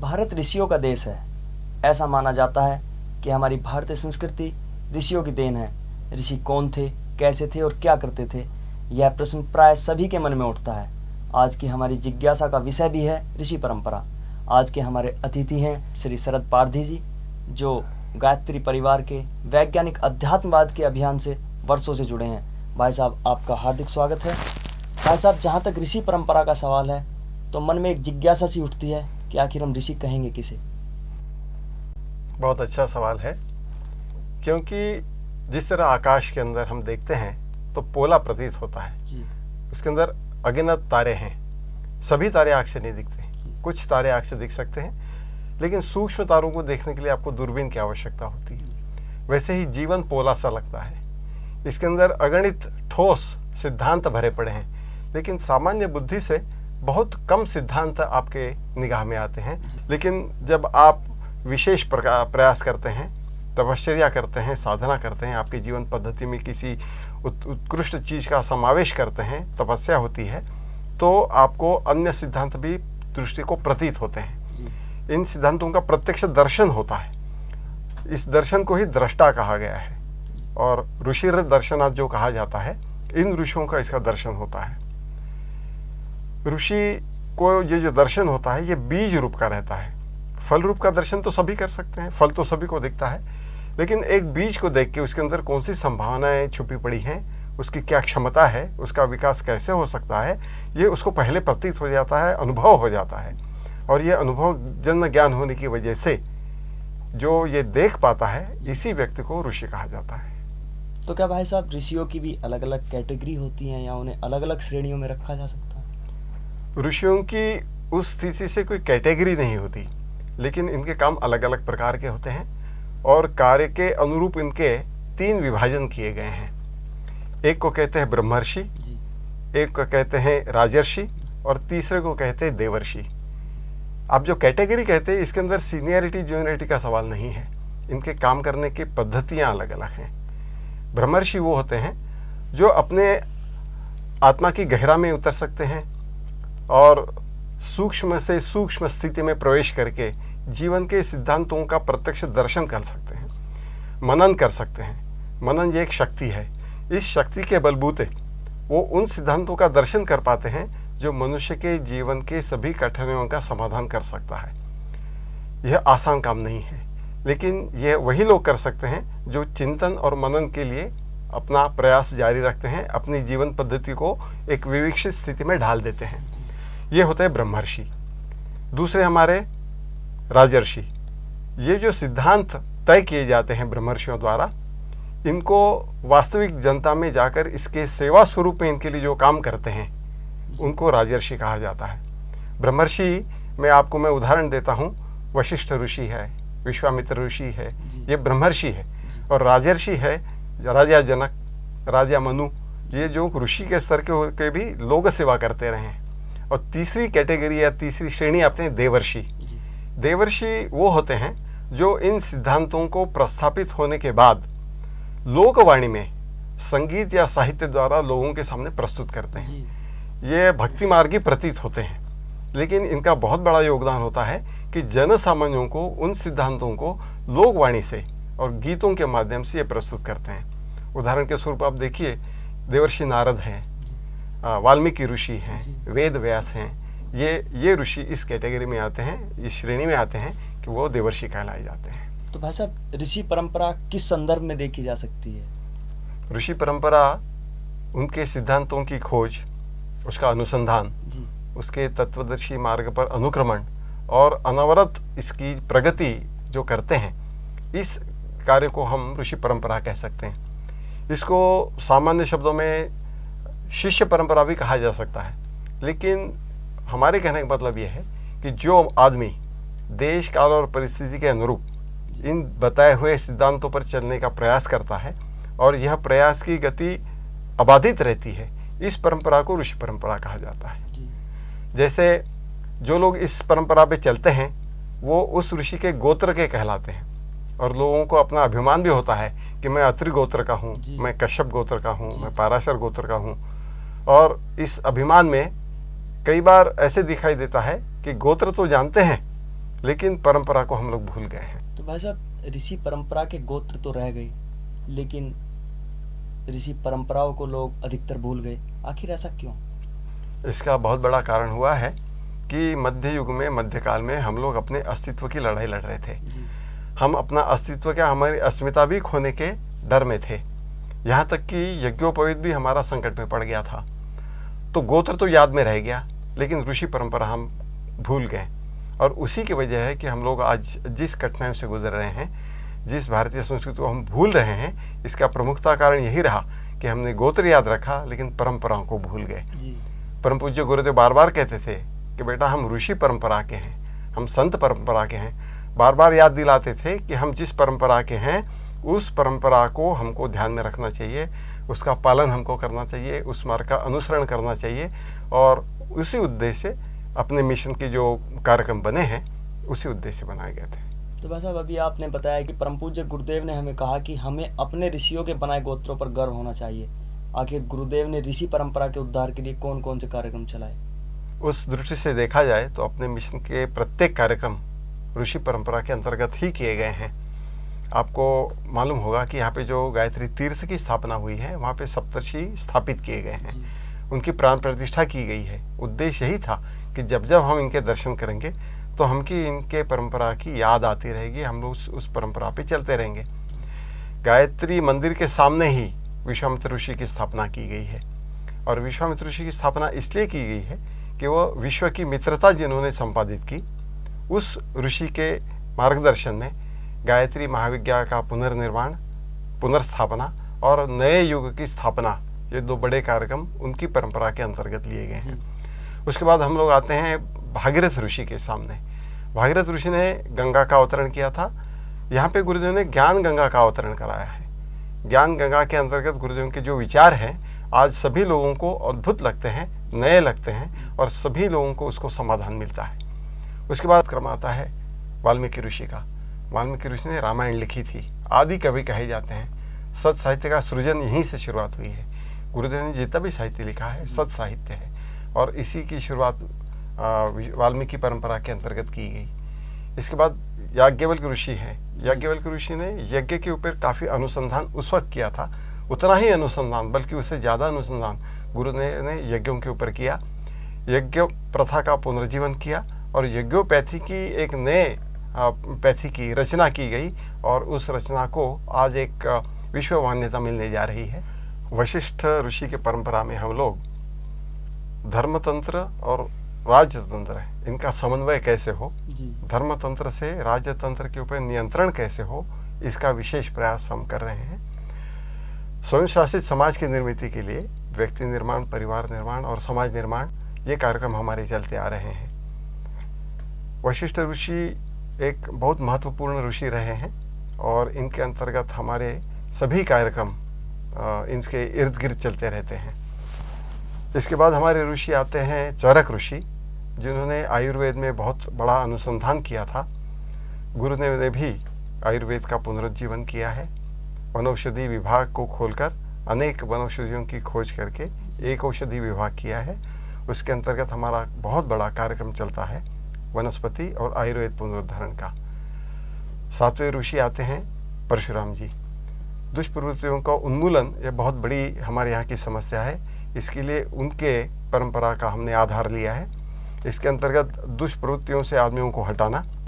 भारत ऋषियों का देश है। ऐसा माना जाता है कि हमारी भारतीय संस्कृति ऋषियों की देन है। ऋषि कौन थे, कैसे थे और क्या करते थे, यह प्रश्न प्राय सभी के मन में उठता है। आज की हमारी जिज्ञासा का विषय भी है ऋषि परंपरा। आज के हमारे अतिथि हैं श्री शरद पारधी जी, जो गायत्री परिवार के वैज्ञानिक अध्यात्मवाद के अभियान से वर्षों से जुड़े हैं। भाई साहब, आपका हार्दिक स्वागत है। भाई साहब, जहाँ तक ऋषि परंपरा का सवाल है तो मन में एक जिज्ञासा सी उठती है कि आखिर हम ऋषि कहेंगे किसे। बहुत अच्छा सवाल है, क्योंकि जिस तरह आकाश के अंदर हम देखते हैं तो पोला प्रतीत होता है जी। उसके अंदर अगिनत तारे हैं। सभी तारे आँख से नहीं दिखते, कुछ तारे आँख से दिख सकते हैं, लेकिन सूक्ष्म तारों को देखने के लिए आपको दूरबीन की आवश्यकता होती है। वैसे ही जीवन पोला सा लगता है। इसके अंदर अगणित ठोस सिद्धांत भरे पड़े हैं, लेकिन सामान्य बुद्धि से बहुत कम सिद्धांत आपके निगाह में आते हैं। लेकिन जब आप विशेष प्रयास करते हैं, तपश्चर्या करते हैं, साधना करते हैं, आपकी जीवन पद्धति में किसी उत्कृष्ट चीज़ का समावेश करते हैं, तपस्या होती है, तो आपको अन्य सिद्धांत भी दृष्टि को प्रतीत होते हैं। इन सिद्धांतों का प्रत्यक्ष दर्शन होता है। इस दर्शन को ही दृष्टा कहा गया है, और ऋषिर दर्शनाथ जो कहा जाता है, इन ऋषियों का इसका दर्शन होता है। ऋषि को ये जो दर्शन होता है ये बीज रूप का रहता है। फल रूप का दर्शन तो सभी कर सकते हैं, फल तो सभी को दिखता है, लेकिन एक बीज को देख के उसके अंदर कौन सी संभावनाएं छुपी पड़ी हैं, उसकी क्या क्षमता है, उसका विकास कैसे हो सकता है, ये उसको पहले प्रतीत हो जाता है, अनुभव हो जाता है। और ये अनुभव जन्म ज्ञान होने की वजह से जो ये देख पाता है, इसी व्यक्ति को ऋषि कहा जाता है। तो क्या भाई साहब, ऋषियों की भी अलग अलग कैटेगरी होती हैं या उन्हें अलग अलग श्रेणियों में रखा जा सकता है? ऋषियों की उस स्थिति से कोई कैटेगरी नहीं होती, लेकिन इनके काम अलग अलग प्रकार के होते हैं और कार्य के अनुरूप इनके 3 विभाजन किए गए हैं। एक को कहते हैं ब्रह्मर्षि, एक को कहते हैं राजर्षि, और तीसरे को कहते हैं देवर्षि। आप जो कैटेगरी कहते हैं, इसके अंदर सीनियरिटी जूनियरिटी का सवाल नहीं है। इनके काम करने की पद्धतियाँ अलग अलग हैं। ब्रह्मर्षि वो होते हैं जो अपने आत्मा की गहरा में उतर सकते हैं और सूक्ष्म से सूक्ष्म स्थिति में प्रवेश करके जीवन के सिद्धांतों का प्रत्यक्ष दर्शन कर सकते हैं, मनन कर सकते हैं। मनन ये एक शक्ति है। इस शक्ति के बलबूते वो उन सिद्धांतों का दर्शन कर पाते हैं जो मनुष्य के जीवन के सभी कठिनाइयों का समाधान कर सकता है। यह आसान काम नहीं है, लेकिन यह वही लोग कर सकते हैं जो चिंतन और मनन के लिए अपना प्रयास जारी रखते हैं, अपनी जीवन पद्धति को एक विविक्षित स्थिति में ढाल देते हैं। ये होते हैं ब्रह्मर्षि। दूसरे हमारे राजर्षि। ये जो सिद्धांत तय किए जाते हैं ब्रह्मर्षियों द्वारा, इनको वास्तविक जनता में जाकर इसके सेवा स्वरूप में इनके लिए जो काम करते हैं, उनको राजर्षि कहा जाता है। ब्रह्मर्षि में आपको मैं उदाहरण देता हूँ, वशिष्ठ ऋषि है, विश्वामित्र ऋषि है, ये ब्रह्मर्षि है। और राजर्षि है राजा जनक, राजा मनु, ये जो ऋषि के स्तर के होकर भी लोक सेवा करते रहे हैं। और तीसरी कैटेगरी या तीसरी श्रेणी आते हैं देवर्षि। देवर्षि वो होते हैं जो इन सिद्धांतों को प्रस्थापित होने के बाद लोकवाणी में संगीत या साहित्य द्वारा लोगों के सामने प्रस्तुत करते हैं। ये भक्ति मार्गी प्रतीत होते हैं, लेकिन इनका बहुत बड़ा योगदान होता है कि जन सामान्यों को उन सिद्धांतों को लोकवाणी से और गीतों के माध्यम से ये प्रस्तुत करते हैं। उदाहरण के स्वरूप आप देखिए, देवर्षि नारद हैं, वाल्मीकि ऋषि हैं, वेद व्यास हैं। ये ऋषि इस कैटेगरी में आते हैं, इस श्रेणी में आते हैं कि वो देवर्षि कहलाए जाते हैं। तो भाई साहब, ऋषि परंपरा किस संदर्भ में देखी जा सकती है? ऋषि परंपरा उनके सिद्धांतों की खोज, उसका अनुसंधान, उसके तत्वदर्शी मार्ग पर अनुक्रमण और अनवरत इसकी प्रगति जो करते हैं, इस कार्य को हम ऋषि परंपरा कह सकते हैं। इसको सामान्य शब्दों में शिष्य परंपरा भी कहा जा सकता है, लेकिन हमारे कहने का मतलब यह है कि जो आदमी देश काल और परिस्थिति के अनुरूप इन बताए हुए सिद्धांतों पर चलने का प्रयास करता है और यह प्रयास की गति अबाधित रहती है, इस परंपरा को ऋषि परंपरा कहा जाता है। जैसे जो लोग इस परंपरा पे चलते हैं वो उस ऋषि के गोत्र के कहलाते हैं, और लोगों को अपना अभिमान भी होता है कि मैं अत्रि गोत्र का हूँ, मैं कश्यप गोत्र का हूँ, मैं पाराशर गोत्र का हूँ। और इस अभिमान में कई बार ऐसे दिखाई देता है कि गोत्र तो जानते हैं, लेकिन परंपरा को हम लोग भूल गए हैं। तो भाई साहब, ऋषि परंपरा के गोत्र तो रह गए, लेकिन ऋषि परंपराओं को लोग अधिकतर भूल गए। आखिर ऐसा क्यों? इसका बहुत बड़ा कारण हुआ है कि मध्य युग में, मध्यकाल में हम लोग अपने अस्तित्व की लड़ाई लड़ रहे थे। जी। हम अपना अस्तित्व क्या, हमारी अस्मिता भी खोने के डर में थे। यहाँ तक कि यज्ञोपवीत भी हमारा संकट में पड़ गया था। तो गोत्र तो याद में रह गया, लेकिन ऋषि परंपरा हम भूल गए। और उसी की वजह है कि हम लोग आज जिस कठिनाइयों से गुजर रहे हैं, जिस भारतीय संस्कृति को हम भूल रहे हैं, इसका प्रमुखता कारण यही रहा कि हमने गोत्र याद रखा लेकिन परंपराओं को भूल गए। परम पूज्य गुरुदेव बार बार कहते थे कि बेटा हम ऋषि परंपरा के हैं, हम संत परंपरा के हैं। बार बार याद दिलाते थे कि हम जिस परंपरा के हैं उस परंपरा को हमको ध्यान में रखना चाहिए, उसका पालन हमको करना चाहिए, उस मार्ग का अनुसरण करना चाहिए। और उसी उद्देश्य से अपने मिशन के जो कार्यक्रम बने हैं उसी उद्देश्य से बनाए गए थे। तो भाई साहब, अभी आपने बताया कि परम पूज्य गुरुदेव ने हमें कहा कि हमें अपने ऋषियों के बनाए गोत्रों पर गर्व होना चाहिए। आखिर गुरुदेव ने ऋषि परंपरा के उद्धार के लिए कौन कौन से कार्यक्रम चलाए? उस दृष्टि से देखा जाए तो अपने मिशन के प्रत्येक कार्यक्रम ऋषि परंपरा के अंतर्गत ही किए गए हैं। आपको मालूम होगा कि यहाँ पे जो गायत्री तीर्थ की स्थापना हुई है, वहाँ पे सप्तर्षि स्थापित किए गए हैं, उनकी प्राण प्रतिष्ठा की गई है। उद्देश्य यही था कि जब जब हम इनके दर्शन करेंगे तो हमकी इनके परंपरा की याद आती रहेगी, हम लोग उस परंपरा पे चलते रहेंगे। गायत्री मंदिर के सामने ही विश्वामित्र ऋषि की स्थापना की गई है। और विश्वामित्र ऋषि की स्थापना इसलिए की गई है कि वह विश्व की मित्रता जिन्होंने संपादित की, उस ऋषि के मार्गदर्शन में गायत्री महाविद्या का पुनर्निर्माण, पुनर्स्थापना और नए युग की स्थापना, ये दो बड़े कार्यक्रम उनकी परंपरा के अंतर्गत लिए गए हैं। उसके बाद हम लोग आते हैं भागीरथ ऋषि के सामने। भागीरथ ऋषि ने गंगा का अवतरण किया था। यहाँ पे गुरुदेव ने ज्ञान गंगा का अवतरण कराया है। ज्ञान गंगा के अंतर्गत गुरुदेव के जो विचार हैं आज सभी लोगों को अद्भुत लगते हैं, नए लगते हैं और सभी लोगों को उसको समाधान मिलता है। उसके बाद क्रम आता है वाल्मीकि ऋषि का। वाल्मीकि ऋषि ने रामायण लिखी थी, आदि कवि कहे जाते हैं। सत साहित्य का सृजन यहीं से शुरुआत हुई है। गुरुदेव ने जितना भी साहित्य लिखा है सत साहित्य है और इसी की शुरुआत वाल्मीकि परंपरा के अंतर्गत की गई। इसके बाद याज्ञवल्क्य ऋषि हैं। याज्ञवल्क्य ऋषि ने यज्ञ के ऊपर काफ़ी अनुसंधान उस वक्त किया था, उतना ही अनुसंधान बल्कि उससे ज़्यादा अनुसंधान गुरुदेव ने यज्ञों के ऊपर किया। यज्ञ प्रथा का पुनर्जीवन किया और यज्ञोपैथी की एक नए पैथी की रचना की गई और उस रचना को आज एक विश्व मान्यता मिलने जा रही है। वशिष्ठ ऋषि के परंपरा में हम लोग धर्मतंत्र और राजतंत्र, इनका समन्वय कैसे हो, धर्मतंत्र से राजतंत्र के ऊपर नियंत्रण कैसे हो, इसका विशेष प्रयास हम कर रहे हैं। स्वयं शासित समाज की निर्मिति के लिए व्यक्ति निर्माण, परिवार निर्माण और समाज निर्माण, ये कार्यक्रम हमारे चलते आ रहे हैं। वशिष्ठ ऋषि एक बहुत महत्वपूर्ण ऋषि रहे हैं और इनके अंतर्गत हमारे सभी कार्यक्रम इनके इर्द गिर्द चलते रहते हैं। इसके बाद हमारे ऋषि आते हैं चरक ऋषि, जिन्होंने आयुर्वेद में बहुत बड़ा अनुसंधान किया था। गुरुदेव ने भी आयुर्वेद का पुनरुज्जीवन किया है। वनौषधि विभाग को खोलकर अनेक वनौषधियों की खोज करके एक औषधि विभाग किया है। उसके अंतर्गत हमारा बहुत बड़ा कार्यक्रम चलता है वनस्पति और आयुर्वेद पुनरुद्धारण का। सातवें ऋषि आते हैं परशुराम जी। दुष्प्रवृत्तियों का उन्मूलन ये बहुत बड़ी हमारे यहाँ की समस्या है, इसके लिए उनके परंपरा का हमने आधार लिया है। इसके अंतर्गत दुष्प्रवृत्तियों से आदमियों को हटाना,